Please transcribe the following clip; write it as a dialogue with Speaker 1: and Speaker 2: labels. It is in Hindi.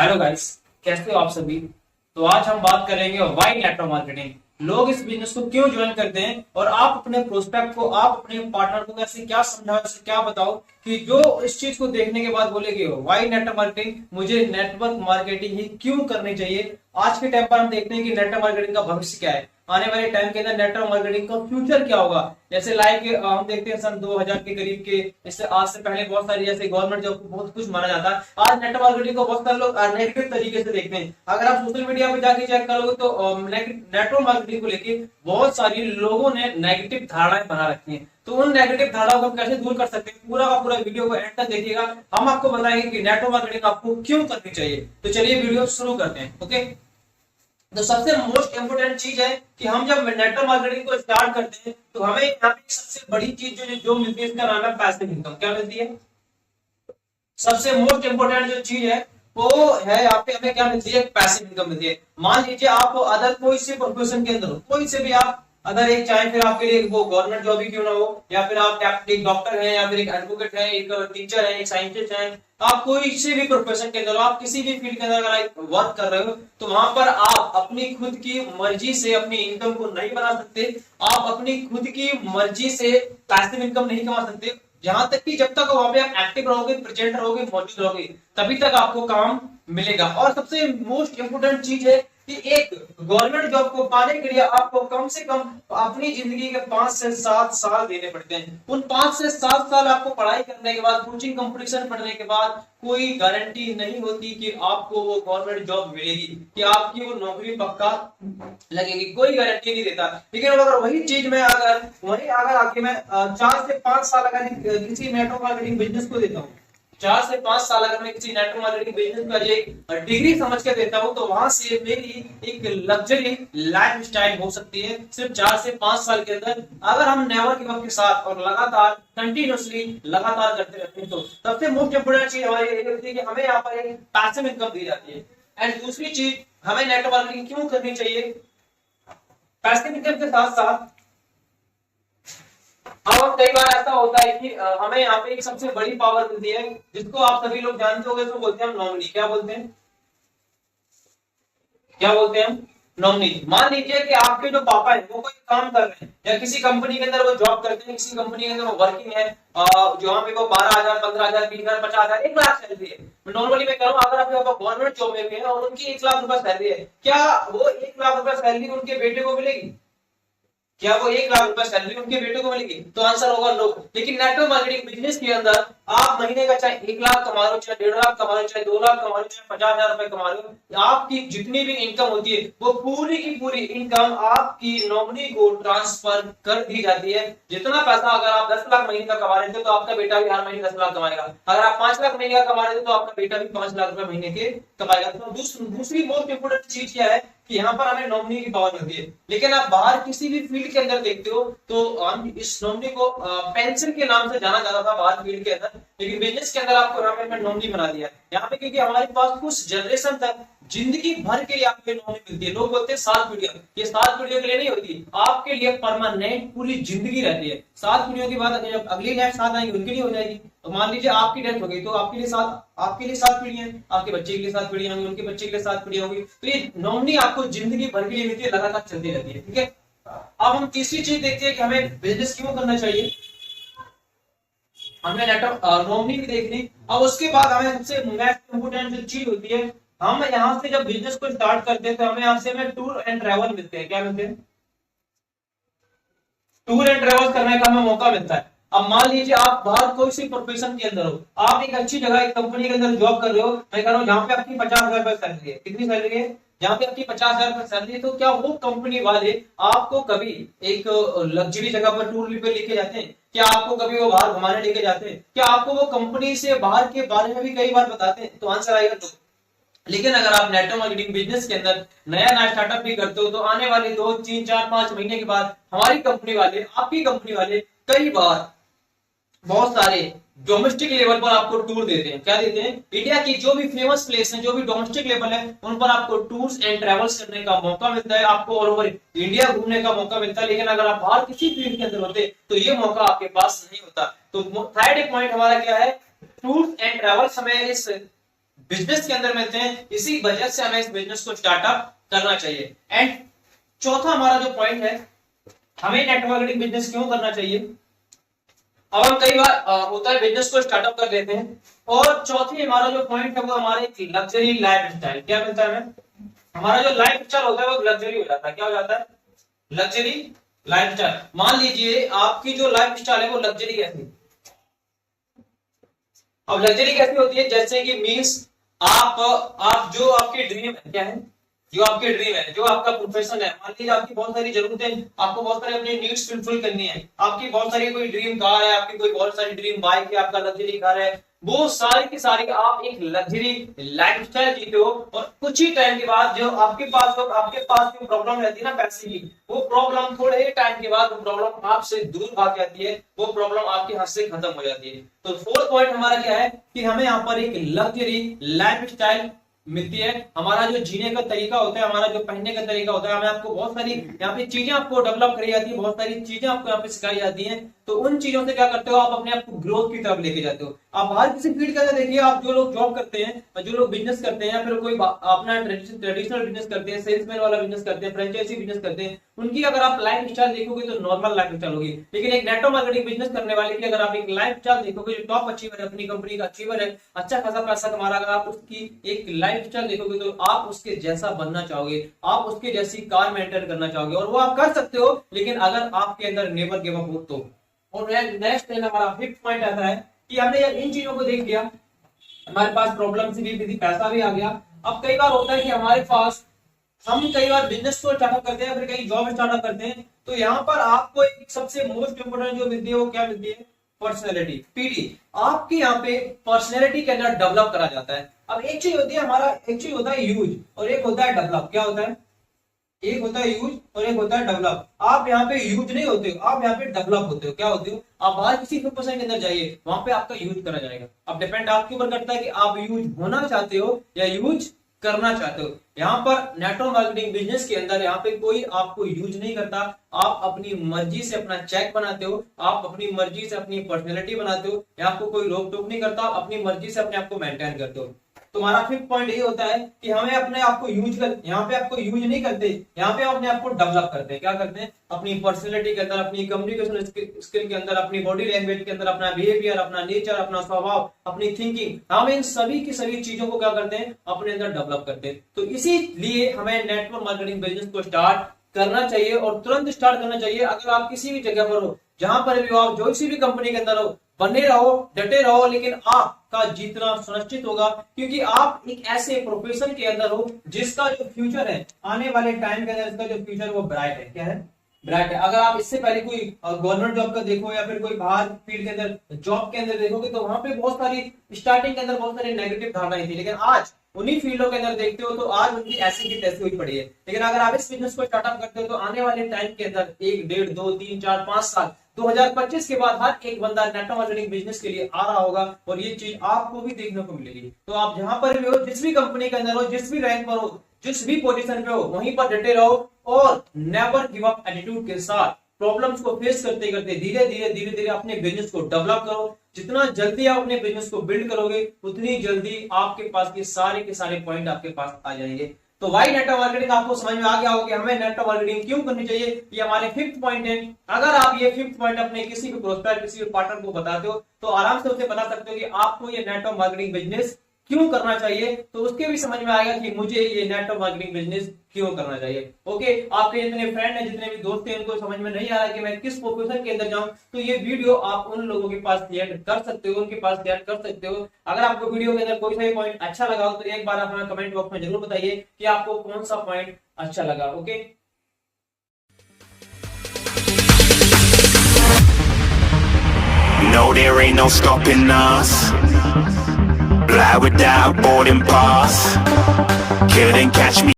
Speaker 1: हेलो गाइस, कैसे हो आप सभी। तो आज हम बात करेंगे वाई नेटवर्क मार्केटिंग। लोग इस बिजनेस को क्यों ज्वाइन करते हैं और आप अपने प्रोस्पेक्ट को, आप अपने पार्टनर को कैसे क्या समझाओ, कैसे क्या बताओ कि जो इस चीज को देखने के बाद बोलेगे वाई नेटवर्क मार्केटिंग, मुझे नेटवर्क मार्केटिंग ही क्यों करनी चाहिए। आज के टाइम पर हम देखते हैं कि नेटवर्क मार्केटिंग का भविष्य क्या है, आने वाले टाइम के अंदर नेटवर्क मार्केटिंग का फ्यूचर क्या होगा। जैसे लाइक हम देखते हैं सन 2000 के करीब के, इससे आज से पहले बहुत सारी जैसे गवर्नमेंट जॉब को बहुत कुछ माना जाता है। आज नेटवर्क मार्केटिंग को बहुत सारे लोग नेगेटिव तरीके से देखते हैं। अगर आप सोशल मीडिया पे जाके चेक करोगे तो नेटवर्क मार्केटिंग को लेके बहुत सारी लोगों ने नेगेटिव धारणाएं बना रखी हैं। तो उन नेगेटिव धारणाओं को हम कैसे दूर कर सकते हैं, पूरा का पूरा वीडियो को एंड तक देखिएगा। हम आपको बताएंगे कि नेटवर्क मार्केटिंग आपको क्यों करनी चाहिए। तो चलिए वीडियो शुरू करते हैं। ओके, तो सबसे मोस्ट इंपोर्टेंट चीज है कि हम जब नेटवर्क मार्केटिंग को स्टार्ट करते हैं तो हमें यहाँ पे सबसे बड़ी चीज जो मिलती है, इसका नाम है पैसिव इनकम। क्या मिलती है? सबसे मोस्ट इंपोर्टेंट जो चीज है वो है यहाँ पे हमें क्या मिलती है, पैसिव इनकम मिलती है। मान लीजिए आप अदर कोई से प्रोफेशन के अंदर हो, कोई से भी आप अदर एक, चाहे फिर आपके लिए वो गवर्नमेंट जॉब ही क्यों ना हो, या फिर आप एक डॉक्टर हैं, या फिर एक एडवोकेट है, एक टीचर है, एक साइंटिस्ट है, आप कोई से भी प्रोफेशन के अंदर हो, आप किसी भी फील्ड के अंदर अगर वर्क कर रहे हो तो वहां पर आप अपनी खुद की मर्जी से अपनी इनकम को नहीं बना सकते। आप अपनी खुद की मर्जी से पैसिव इनकम नहीं कमा सकते। जहां तक कि जब तक वहां पे आप एक्टिव रहोगे, प्रेजेंट रहोगे, मौजूद रहोगे, तभी तक आपको काम मिलेगा। और सबसे मोस्ट इंपोर्टेंट चीज है कि एक गवर्नमेंट जॉब को पाने के लिए आपको कम से कम अपनी जिंदगी के 5 से 7 साल देने पड़ते हैं। उन 5 से 7 साल आपको पढ़ाई करने के बाद, कोचिंग कंपटीशन पढ़ने के बाद कोई गारंटी नहीं होती कि आपको वो गवर्नमेंट जॉब मिलेगी, कि आपकी वो नौकरी पक्का लगेगी, कोई गारंटी नहीं देता। लेकिन अगर वही चीज में अगर आके मैं 4 से 5 साल अगर किसी नेटवर्क मार्केटिंग बिजनेस को देता हूँ, 4 से 5 साल अगर मैं किसी नेटवर्क मार्केटिंग बिजनेस का एक डिग्री समझ के देता हूं, तो वहां से मेरी एक लग्जरी लाइफ स्टाइल हो सकती है सिर्फ 4 से 5 साल के अंदर, अगर हम नेवर गिव अप के साथ और लगातार कंटिन्यूअसली लगातार करते रहते हैं। तो सबसे मोस्ट इंपोर्टेंट चीज हमारी ये होती है कि हमें यहाँ पर एक पैसिव इनकम दी जाती है। एंड दूसरी चीज, हमें नेटवर्क मार्केटिंग क्यों करनी चाहिए, पैसिव इनकम के साथ साथ अब कई बार ऐसा होता है कि हमें यहाँ पे एक सबसे बड़ी पावर मिलती है, जिसको आप सभी लोग जानते होंगे, तो बोलते हैं हम नॉमिनी। क्या बोलते हैं? क्या बोलते हैं हम? नॉमिनी। मान लीजिए कि आपके जो पापा है वो कोई काम कर रहे हैं, या किसी कंपनी के अंदर वो जॉब करते हैं, किसी कंपनी के अंदर वो वर्किंग है, जहाँ पे वो 12,000, 15,000, 20,000, 50,000, 1,00,000 सैलरी है। नॉर्मली मैं कह रहा हूँ, अगर आपके पापा गवर्नमेंट जॉब में भी है और उनकी 1,00,000 रुपए सैलरी है, क्या वो 1,00,000 रुपए सैलरी उनके बेटे को मिलेगी? क्या वो 1,00,000 रुपए सैलरी उनके बेटे को मिलेगी? तो आंसर होगा नो। लेकिन नेटवर्क मार्केटिंग बिजनेस के अंदर आप महीने का चाहे 1,00,000 कमा लो, चाहे 1,50,000 कमा लो, चाहे 2,00,000 कमा लो, चाहे 50,000 रुपए कमा लो, आपकी जितनी भी इनकम होती है वो पूरी की पूरी इनकम आपकी नॉमिनी को ट्रांसफर कर दी जाती है। जितना पैसा अगर आप 10,00,000 महीने का कमा रहे थे, तो आपका बेटा भी हर महीने 10,00,000 कमाएगा। अगर आप 5,00,000 महीने का कमा रहे थे, तो आपका बेटा भी 5,00,000 रुपए महीने के कमाएगा। तो दूसरी मोस्ट इंपोर्टेंट चीज क्या है कि यहाँ पर हमें नॉमिनी की पावर मिलती है। लेकिन आप बाहर किसी भी फील्ड के अंदर देखते हो तो हम इस नॉमिनी को पेंशन के नाम से जाना जाता था बाहर फील्ड के अंदर, लेकिन बिजनेस के अंदर आपको यहाँ पे नॉमिनी बना दिया यहाँ पे, क्योंकि हमारे पास कुछ जनरेशन तक जिंदगी भर के लिए आपको नौकरी मिलती है। लोग बोलते हैं 7 पीढ़ियां, ये 7 पीढ़ियों के लिए नहीं होती, आपके लिए परमानेंट पूरी जिंदगी रहती है। 7 पीढ़ियों के बाद जब अगली लाइफ 7 आएंगी उनके लिए हो जाएगी। तो मान लीजिए आपकी डेथ हो गई, तो आपके लिए 7 पीढ़ियां, आपके बच्चे के लिए 7 पीढ़ियां होंगी, उनके बच्चे के लिए 7 पीढ़ियां होंगी। तो ये नॉमिनी आपको जिंदगी भर के लिए मिलती है, लगातार चलती रहती है। ठीक है, अब हम तीसरी चीज देखते हैं कि हमें बिजनेस क्यों करना चाहिए। हमने नेटवर्क नॉमिनी भी देख ली। अब उसके बाद हमें सबसे मोस्ट इंपोर्टेंट जो चीज होती है, हम यहाँ से जब बिजनेस को स्टार्ट करते हैं तो हमें यहाँ से हमें टूर एंड ट्रैवल मिलते हैं। क्या मिलते हैं? टूर एंड ट्रैवल करने का हमें मौका मिलता है। अब मान लीजिए आप बाहर कोई सी प्रोफेशन के अंदर हो, आप एक अच्छी जगह एक कंपनी के अंदर जॉब कर रहे हो, मैं कह रहा हूँ जहाँ पे आपकी 50,000 रुपए सैलरी है। कितनी सैलरी है? जहाँ पे आपकी 50,000 रुपए सैलरी है। तो क्या वो कंपनी वाले आपको कभी एक लग्जरी जगह पर टूर पे लेके जाते हैं? क्या आपको कभी वो बाहर घुमाने लेके जाते हैं? क्या आपको वो कंपनी से बाहर के बारे में भी कई बार बताते हैं? तो आंसर आएगा तो। लेकिन अगर आप नेटवर्क मार्केटिंग बिजनेस के अंदर नया स्टार्टअप भी करते हो, तो आने वाले 2, 3, 4, 5 महीने के बाद हमारी कंपनी वाले, आपकी कंपनी वाले कई बार बहुत सारे डोमेस्टिक लेवल पर आपको टूर देते हैं। क्या देते हैं? इंडिया की जो भी फेमस प्लेस है, जो भी डोमेस्टिक लेवल है, उन पर आपको टूर्स एंड ट्रेवल्स करने का मौका मिलता है, आपको ऑल ओवर इंडिया घूमने का मौका मिलता है। लेकिन अगर आप बाहर किसी फील्ड के अंदर होते तो ये मौका आपके पास नहीं होता। तो थर्ड पॉइंट हमारा क्या है? टूर्स एंड ट्रेवल्स हमें इस बिजनेस के अंदर मिलते हैं। इसी वजह से हमें इस बिजनेस को स्टार्टअप करना चाहिए। एंड चौथा हमारा जो पॉइंट है, हमें नेटवर्क मार्केटिंग बिजनेस क्यों करना चाहिए। अब हम कई बार होता है बिजनेस को स्टार्टअप कर लेते हैं, और चौथी हमारा जो पॉइंट है वो हमारे लग्जरी लाइफ स्टाइल। क्या मिलता है हमें, हमारा जो लाइफ स्टाइल होता है वो लग्जरी हो जाता है। क्या हो जाता है, लग्जरी लाइफ स्टाइल। मान लीजिए आपकी जो लाइफ स्टाइल है वो लग्जरी कैसी, अब लग्जरी कैसी होती है, जैसे कि मींस आप जो आपकी ड्रीम है, क्या है जो आपकी ड्रीम है, जो आपका प्रोफेशन है, मान लीजिए आपकी बहुत सारी जरूरतें, आपको बहुत सारी अपनी नीड्स फुलफिल करनी है, आपकी बहुत सारी कोई ड्रीम कार है, आपकी कोई बहुत सारी ड्रीम बाइक है, आपका लग्जरी कार है, वो सारी की सारी आप एक लग्जरी लाइफस्टाइल जीते हो, और कुछ ही टाइम के बाद जो आपके पास जो प्रॉब्लम रहती है ना पैसे की, वो प्रॉब्लम थोड़े ही टाइम के बाद वो प्रॉब्लम आपसे दूर भाग जाती है, वो प्रॉब्लम आपके हाथ से खत्म हो जाती है। तो फोर्थ पॉइंट हमारा क्या है कि हमें यहाँ पर एक लग्जरी लाइफस्टाइल मिलती है। हमारा जो जीने का तरीका होता है, हमारा जो पहनने का तरीका होता है, हमें आपको बहुत सारी यहाँ पे चीजें आपको डेवलप करी जाती है, बहुत सारी चीजें आपको यहाँ पे सिखाई जाती हैं। तो उन चीजों से क्या करते हो, आप अपने आप को ग्रोथ की तरफ लेके जाते हो। आप बाहर किसी फील्ड के अंदर देखिए, आप जो लोग जॉब करते हैं, जो लोग बिजनेस करते हैं, या फिर कोई अपना ट्रेडिशनल बिजनेस करते हैं, सेल्समैन वाला बिजनेस करते हैं, फ्रेंचाइजी बिजनेस करते हैं, उनकी अगर आप लाइफ स्टाइल देखोगे तो नॉर्मल लाइफ स्टाइल होगी। लेकिन एक नेटवर्क मार्केटिंग बिजनेस करने वाले की अगर आप एक लाइफ स्टाइल देखोगे, जो टॉप अचीवर है, अपनी कंपनी का अचीवर है, अच्छा खासा पैसा कमा रहा है, अगर आप उसकी एक लाइफ स्टाइल देखोगे तो आप उसके जैसा बनना चाहोगे, आप उसके जैसी कार मेंटेन करना चाहोगे, और वो आप कर सकते हो, लेकिन अगर आपके अंदर नेवर गिव अप हो तो। और नेक्स्ट हमारा फिफ्थ पॉइंट आता है कि हमने इन चीजों को देख लिया, हमारे पास प्रॉब्लम से भी पैसा भी आ गया। अब कई बार होता है कि हमारे पास, हम कई बार बिजनेस को स्टार्टअप करते हैं, फिर कहीं जॉब स्टार्टअप करते हैं, तो यहाँ पर आपको एक सबसे मोस्ट इंपोर्टेंट जो मिलती है वो क्या मिलती है, पर्सनैलिटी, पीडी। आपकी यहाँ पे पर्सनैलिटी के अंदर डेवलप करा जाता है। अब एक चीज होती है हमारा, एक चीज होता है यूज और एक होता है डेवलप। क्या होता है, एक होता है यूज और एक होता है डेवलप। आप यहाँ पे यूज नहीं होते हो, आप यहाँ पे डेवलप होते हो। क्या होते हो, आप बाहर किसी प्रोफेशन के अंदर जाइए, वहां पे आपका यूज करा जाएगा। अब डिपेंड आपके ऊपर करता है कि आप यूज होना चाहते हो या यूज करना चाहते हो। यहाँ पर नेटवर्क मार्केटिंग बिजनेस के अंदर यहाँ पे कोई आपको यूज नहीं करता, आप अपनी मर्जी से अपना चेक बनाते हो, आप अपनी मर्जी से अपनी पर्सनैलिटी बनाते हो, यहाँ आपको कोई रोक टोक नहीं करता, अपनी मर्जी से अपने आप को मेंटेन करते हो। तो हमारा फिफ्थ पॉइंट ये होता है कि हमें अपने आप को यूज कर, यहाँ पे आपको यूज नहीं करते, यहाँ पे अपने आप को डेवलप करते हैं। क्या करते हैं, अपनी पर्सनैलिटी के अंदर, अपनी कम्युनिकेशन स्किल के अंदर, अपनी बॉडी लैंग्वेज के अंदर, अपना बिहेवियर, अपना नेचर, अपना स्वभाव, अपनी थिंकिंग, हम इन सभी की सभी चीजों को क्या करते हैं, अपने अंदर डेवलप करते हैं। तो इसीलिए हमें नेटवर्क मार्केटिंग बिजनेस को स्टार्ट करना चाहिए, और तुरंत स्टार्ट करना चाहिए। अगर आप किसी भी जगह पर हो, जहां पर भी हो, आप जो किसी भी कंपनी के अंदर हो, बने रहो, डटे रहो, लेकिन आपका जीतना सुनिश्चित होगा, क्योंकि आप एक ऐसे प्रोफेशन के अंदर हो जिसका जो फ्यूचर है, आने वाले टाइम के अंदर इसका जो फ्यूचर है वो ब्राइट है। क्या है, ब्राइट है। अगर आप इससे पहले कोई गवर्नमेंट जॉब का देखो, या फिर कोई बाहर फील्ड के अंदर जॉब के अंदर देखोगे, तो वहां पे बहुत सारी स्टार्टिंग के अंदर बहुत सारी नेगेटिव धारणाएं थी, लेकिन आज उन्हीं फील्डों के अंदर देखते हो तो आज उनकी ऐसी की तैसी हुई पड़ी है। लेकिन अगर आप इस बिजनेस को स्टार्टअप करते हो तो आने वाले टाइम के अंदर 1, 1.5, 2, 3, 4, 5 साल 2025 के बाद हर एक बंदा नेटवर्क मार्केटिंग बिजनेस के लिए आ रहा होगा, और ये चीज आपको भी देखने को मिलेगी। तो आप जहां पर भी हो, जिस भी कंपनी के अंदर हो, जिस भी रैंक पर हो, जिस भी पोजीशन पे हो, वहीं पर डटे रहो, और नेवर गिव अप एटीट्यूड के साथ प्रॉब्लम्स को फेस करते करते धीरे धीरे अपने बिजनेस को डेवलप करो। जितना जल्दी आप अपने बिजनेस को बिल्ड करोगे, उतनी जल्दी आपके पास के सारे पॉइंट आपके पास आ जाएंगे। तो वाई नेटवर्क मार्केटिंग आपको समझ में आ गया होगा कि हमें नेटवर्क मार्केटिंग क्यों करनी चाहिए। ये हमारे फिफ्थ पॉइंट है। अगर आप ये फिफ्थ पॉइंट अपने किसी भी प्रोस्पेक्ट, किसी भी पार्टनर को बताते हो, तो आराम से उसे बता सकते हो कि आपको ये नेटवर्क मार्केटिंग बिजनेस क्यों करना चाहिए, तो उसके भी समझ में आएगा कि मुझे ये नेटवर्क मार्केटिंग बिजनेस क्यों करना चाहिए। ओके, आपके जितने फ्रेंड हैं, जितने भी दोस्त हैं, उनको समझ में नहीं आ रहा कि मैं किस प्रोफेशन के अंदर जाऊं, तो ये वीडियो आप उन लोगों के पास शेयर कर सकते हो, उनके पास शेयर कर सकते हो। अगर आपको वीडियो के अंदर कोई सा भी पॉइंट अच्छा लगा हो, तो एक बार आप हमें कमेंट बॉक्स में जरूर बताइए कि आपको कौन सा पॉइंट अच्छा लगा। Okay,
Speaker 2: No, there ain't no stopping us. Fly without boarding pass. Couldn't catch me.